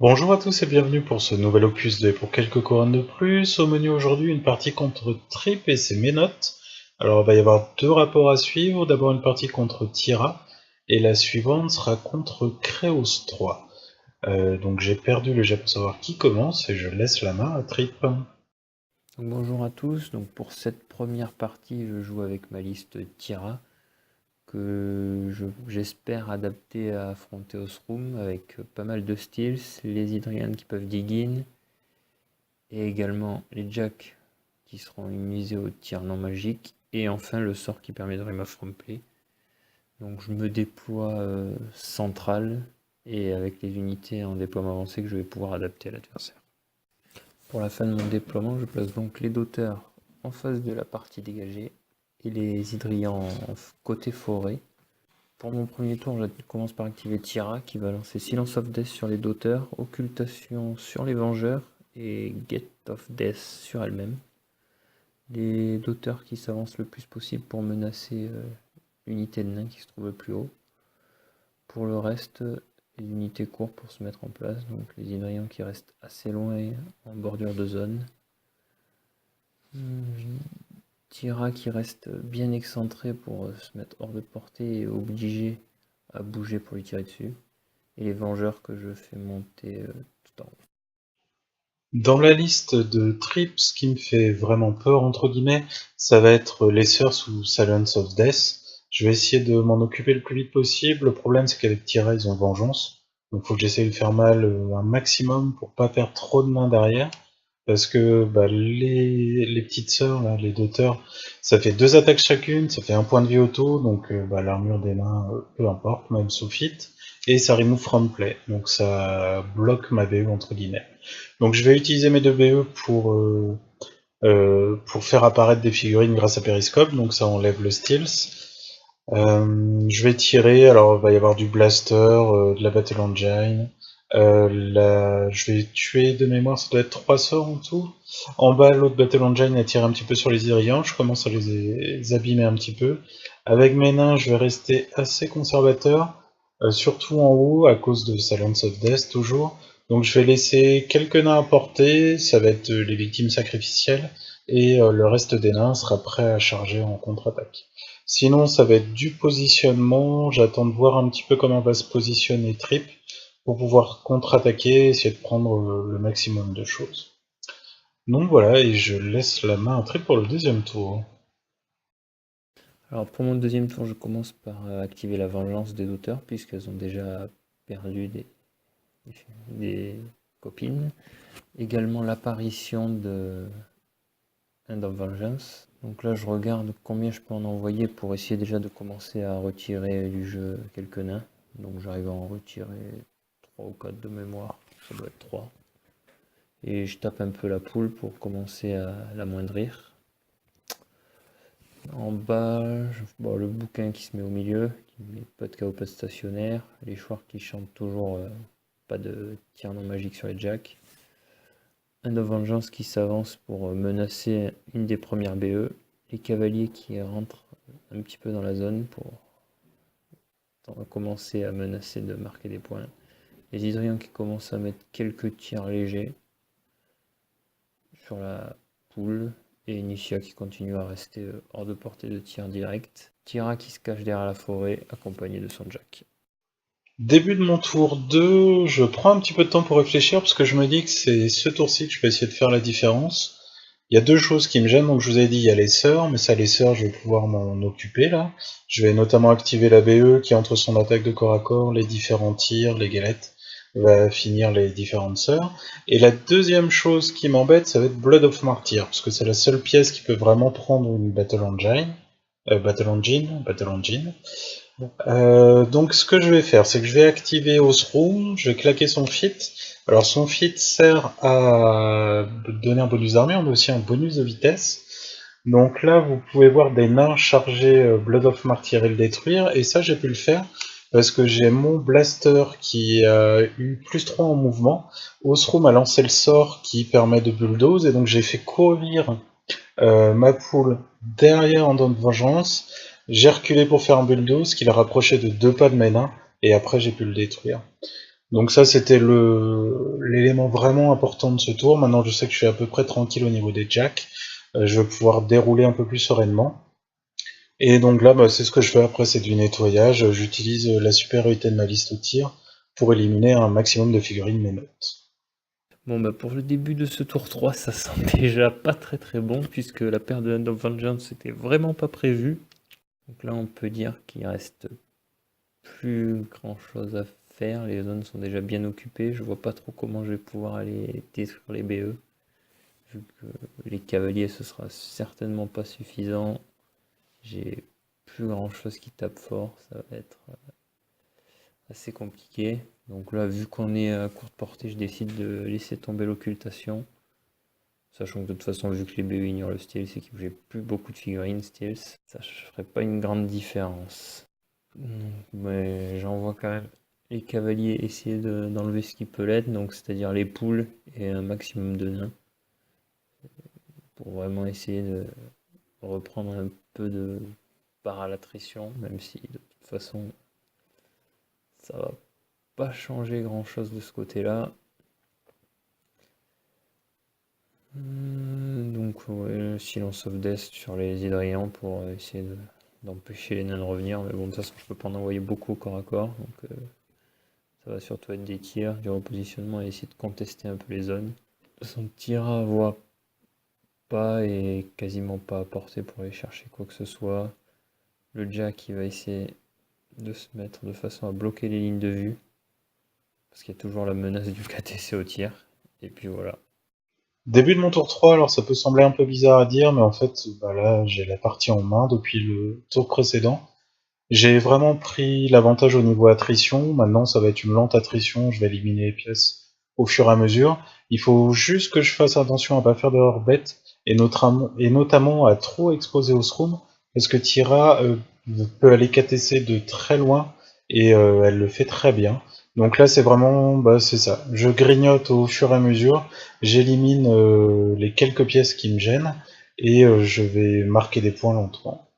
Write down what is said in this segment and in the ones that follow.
Bonjour à tous et bienvenue pour ce nouvel opus de Pour quelques couronnes de plus. Au menu aujourd'hui, une partie contre Trip et ses Ménotes. Alors il va y avoir deux rapports à suivre. D'abord une partie contre Tira et la suivante sera contre Créos 3. Donc j'ai perdu le jet pour savoir qui commence et je laisse la main à Trip. Donc bonjour à tous, donc pour cette première partie je joue avec ma liste Tira que j'espère adapter à affronter Osroom avec pas mal de styles, les Hydrians qui peuvent dig in et également les Jacks qui seront immunisés au tir non magique et enfin le sort qui permet de remove from play. Donc je me déploie central et avec les unités en déploiement avancé que je vais pouvoir adapter à l'adversaire. Pour la fin de mon déploiement, je place donc les Dotters en face de la partie dégagée et les Hydrians côté forêt. Pour mon premier tour, je commence par activer Tira qui va lancer Silence of Death sur les Dotters, Occultation sur les Vengeurs et Gate of Death sur elle-même. Les Dotters qui s'avancent le plus possible pour menacer l'unité de nains qui se trouve le plus haut. Pour le reste, les unités courent pour se mettre en place, donc les Hydrians qui restent assez loin et en bordure de zone. Tira qui reste bien excentré pour se mettre hors de portée et obligé à bouger pour lui tirer dessus. Et les Vengeurs que je fais monter tout en haut. Dans la liste de Trip, ce qui me fait vraiment peur, entre guillemets, ça va être les Sœurs sous Silence of Death. Je vais essayer de m'en occuper le plus vite possible. Le problème, c'est qu'avec Tira, ils ont Vengeance. Donc, faut que j'essaye de faire mal un maximum pour pas perdre trop de mains derrière. Parce que les petites sœurs, là, les Daughters, ça fait 2 attaques chacune, ça fait 1 point de vie auto, donc l'armure des nains, peu importe, même sous fit. Et ça remove from play, donc ça bloque ma BE entre guillemets. Donc je vais utiliser mes deux BE pour faire apparaître des figurines grâce à Periscope, donc ça enlève le Steals. Je vais tirer, alors il va y avoir du Blaster, de la Battle Engine. Je vais tuer de mémoire, ça doit être 3 sorts en tout. En bas, l'autre Battle Engine a tiré un petit peu sur les Hydrians, je commence à les abîmer un petit peu. Avec mes nains, je vais rester assez conservateur, surtout en haut, à cause de Silence of Death toujours. Donc je vais laisser quelques nains à portée, ça va être les victimes sacrificielles, et le reste des nains sera prêt à charger en contre-attaque. Sinon, ça va être du positionnement, j'attends de voir un petit peu comment va se positionner Trip, pour pouvoir contre-attaquer, essayer de prendre le maximum de choses. Donc voilà, et je laisse la main à Trip pour le deuxième tour. Alors pour mon deuxième tour, je commence par activer la vengeance des auteurs, puisqu'elles ont déjà perdu des copines. Également l'apparition de End of Vengeance. Donc là je regarde combien je peux en envoyer pour essayer déjà de commencer à retirer du jeu quelques nains. Donc j'arrive à en retirer 3 ou 4 de mémoire, ça doit être 3. Et je tape un peu la poule pour commencer à l'amoindrir. En bas, le bouquin qui se met au milieu, qui met pas de chaos, pas de stationnaire. Les chouars qui chantent toujours pas de tir non magique sur les jacks. End of Vengeance qui s'avance pour menacer une des premières BE. Les cavaliers qui rentrent un petit peu dans la zone pour commencer à menacer de marquer des points. Les Hydrians qui commencent à mettre quelques tirs légers sur la poule. Et Initia qui continue à rester hors de portée de tir direct. Tira qui se cache derrière la forêt, accompagné de son jack. Début de mon tour 2, je prends un petit peu de temps pour réfléchir parce que je me dis que c'est ce tour-ci que je vais essayer de faire la différence. Il y a deux choses qui me gênent, donc je vous ai dit il y a les sœurs, mais ça les sœurs je vais pouvoir m'en occuper là. Je vais notamment activer la BE qui entre son attaque de corps à corps, les différents tirs, les galettes, va finir les différentes sœurs. Et la deuxième chose qui m'embête, ça va être Blood of Martyr, parce que c'est la seule pièce qui peut vraiment prendre une Battle Engine. Battle Engine. Donc ce que je vais faire, c'est que je vais activer Osroom, je vais claquer son fit. Alors son fit sert à donner un bonus d'armure, mais aussi un bonus de vitesse. Donc là, vous pouvez voir des nains charger Blood of Martyr et le détruire, et ça j'ai pu le faire parce que j'ai mon blaster qui a eu +3 en mouvement. Osroom a lancé le sort qui permet de bulldoze, et donc j'ai fait courir ma poule derrière en don de vengeance. J'ai reculé pour faire un bulldoze qui l'a rapproché de 2 pas de mes nains, et après j'ai pu le détruire. Donc ça c'était l'élément vraiment important de ce tour. Maintenant, je sais que je suis à peu près tranquille au niveau des jacks. Je vais pouvoir dérouler un peu plus sereinement. Et donc là, c'est ce que je fais après, c'est du nettoyage. J'utilise la supériorité de ma liste au tir pour éliminer un maximum de figurines mémotes. Bon, bah pour le début de ce tour 3, ça sent déjà pas très très bon, puisque la paire de Hand of Vengeance n'était vraiment pas prévue. Donc là, on peut dire qu'il reste plus grand chose à faire. Les zones sont déjà bien occupées. Je vois pas trop comment je vais pouvoir aller détruire les BE. Vu que les cavaliers, ce sera certainement pas suffisant. J'ai plus grand chose qui tape fort. Ça va être assez compliqué. Donc là, vu qu'on est à courte portée, je décide de laisser tomber l'occultation. Sachant que de toute façon, vu que les BE ignorent le style, c'est que j'ai plus beaucoup de figurines steals. Ça ne ferait pas une grande différence. Mais j'envoie quand même les cavaliers essayer d'enlever ce qui peut l'être, donc c'est-à-dire les poules et un maximum de nains. Pour vraiment essayer de reprendre un peu de part à l'attrition, même si de toute façon ça va pas changer grand chose de ce côté-là. Donc ouais, silence of death sur les hydrians pour essayer d'empêcher les nains de revenir, mais bon de toute façon je peux pas en envoyer beaucoup au corps à corps, donc ça va surtout être des tirs, du repositionnement et essayer de contester un peu les zones. Son tir à voix pas et quasiment pas à portée pour aller chercher quoi que ce soit. Le jack qui va essayer de se mettre de façon à bloquer les lignes de vue, parce qu'il y a toujours la menace du KTC au tir, et puis voilà. Début de mon tour 3, alors ça peut sembler un peu bizarre à dire, mais en fait, là, j'ai la partie en main depuis le tour précédent. J'ai vraiment pris l'avantage au niveau attrition. Maintenant, ça va être une lente attrition. Je vais éliminer les pièces au fur et à mesure. Il faut juste que je fasse attention à pas faire d'erreur bête et notamment à trop exposer au shroom parce que Tira peut aller KTC de très loin et elle le fait très bien. Donc là, c'est vraiment, c'est ça. Je grignote au fur et à mesure. J'élimine les quelques pièces qui me gênent et je vais marquer des points lentement.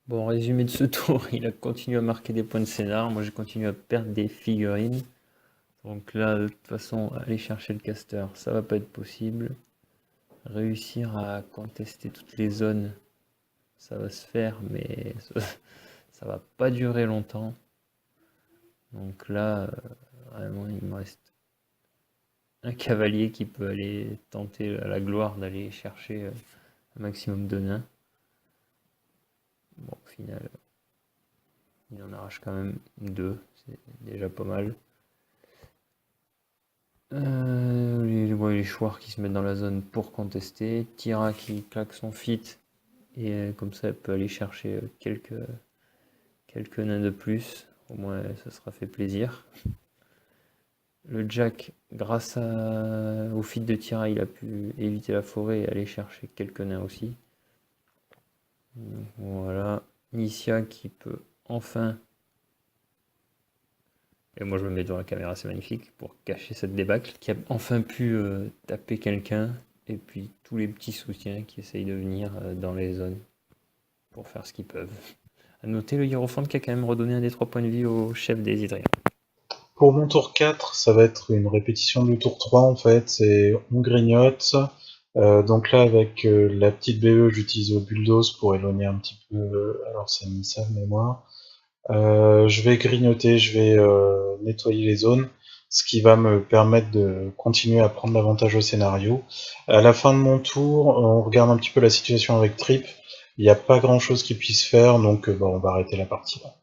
Bon, résumé de ce tour, il a continué à marquer des points de scénar, moi j'ai continué à perdre des figurines. Donc là, de toute façon, aller chercher le caster, ça va pas être possible. Réussir à contester toutes les zones, ça va se faire, mais ça va pas durer longtemps. Donc là, vraiment, il me reste un cavalier qui peut aller tenter la gloire d'aller chercher un maximum de nains. Bon, au final, il en arrache quand même deux, c'est déjà pas mal. Les chouars qui se mettent dans la zone pour contester. Tira qui claque son fit et comme ça elle peut aller chercher quelques nains de plus. Au moins ça sera fait plaisir. Le Jack, grâce au fit de Tira, il a pu éviter la forêt et aller chercher quelques nains aussi. Voilà. Nicia qui peut enfin... Et moi je me mets devant la caméra, c'est magnifique, pour cacher cette débâcle, qui a enfin pu taper quelqu'un, et puis tous les petits soutiens qui essayent de venir dans les zones pour faire ce qu'ils peuvent. À noter le Hiérophant qui a quand même redonné un des 3 points de vie au chef des Hydriens. Pour mon tour 4, ça va être une répétition du tour 3 en fait, c'est on grignote. Donc là avec la petite BE j'utilise le bulldoze pour éloigner un petit peu, alors ça a mis ça de mémoire. Je vais grignoter, je vais nettoyer les zones, ce qui va me permettre de continuer à prendre l'avantage au scénario. À la fin de mon tour, on regarde un petit peu la situation avec Trip. Il n'y a pas grand chose qu'il puisse faire, donc on va arrêter la partie là.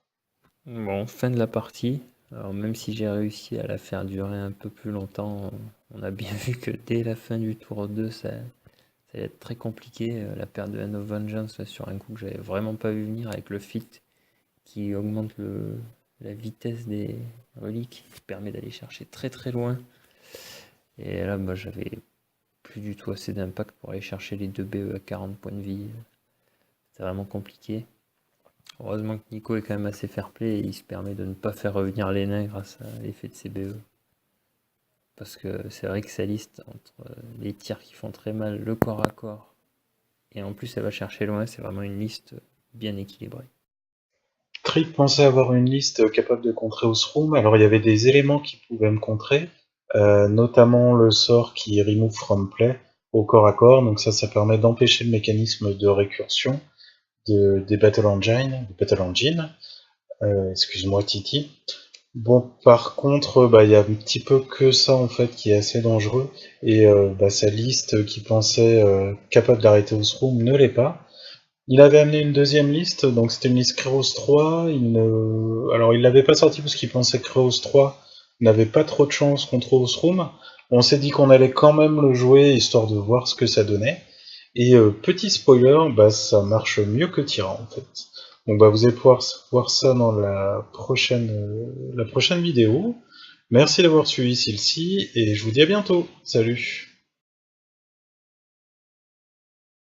Bon, fin de la partie. Alors même si j'ai réussi à la faire durer un peu plus longtemps, on a bien vu que dès la fin du tour 2, ça allait être très compliqué. La perte de Hand of Vengeance sur un coup que j'avais vraiment pas vu venir avec le fit qui augmente la vitesse des reliques, qui permet d'aller chercher très très loin. Et là, j'avais plus du tout assez d'impact pour aller chercher les 2 BE à 40 points de vie. C'est vraiment compliqué. Heureusement que Nico est quand même assez fair-play et il se permet de ne pas faire revenir les nains grâce à l'effet de ses BE. Parce que c'est vrai que sa liste, entre les tirs qui font très mal, le corps à corps, et en plus elle va chercher loin, c'est vraiment une liste bien équilibrée. Trip pensait avoir une liste capable de contrer Osroom, alors il y avait des éléments qui pouvaient me contrer, notamment le sort qui est Remove from Play au corps à corps, donc ça permet d'empêcher le mécanisme de récursion des Battle Engine, excuse-moi Titi. Bon, par contre, il y a un petit peu que ça en fait qui est assez dangereux, et sa liste qui pensait capable d'arrêter Osroom ne l'est pas. Il avait amené une deuxième liste, donc c'était une liste Kreos 3. Alors il l'avait pas sorti parce qu'il pensait que Kreos 3 n'avait pas trop de chance contre Osroom. On s'est dit qu'on allait quand même le jouer histoire de voir ce que ça donnait. Et petit spoiler, ça marche mieux que Tyra en fait. Donc vous allez pouvoir voir ça dans la prochaine vidéo. Merci d'avoir suivi celle-ci et je vous dis à bientôt. Salut!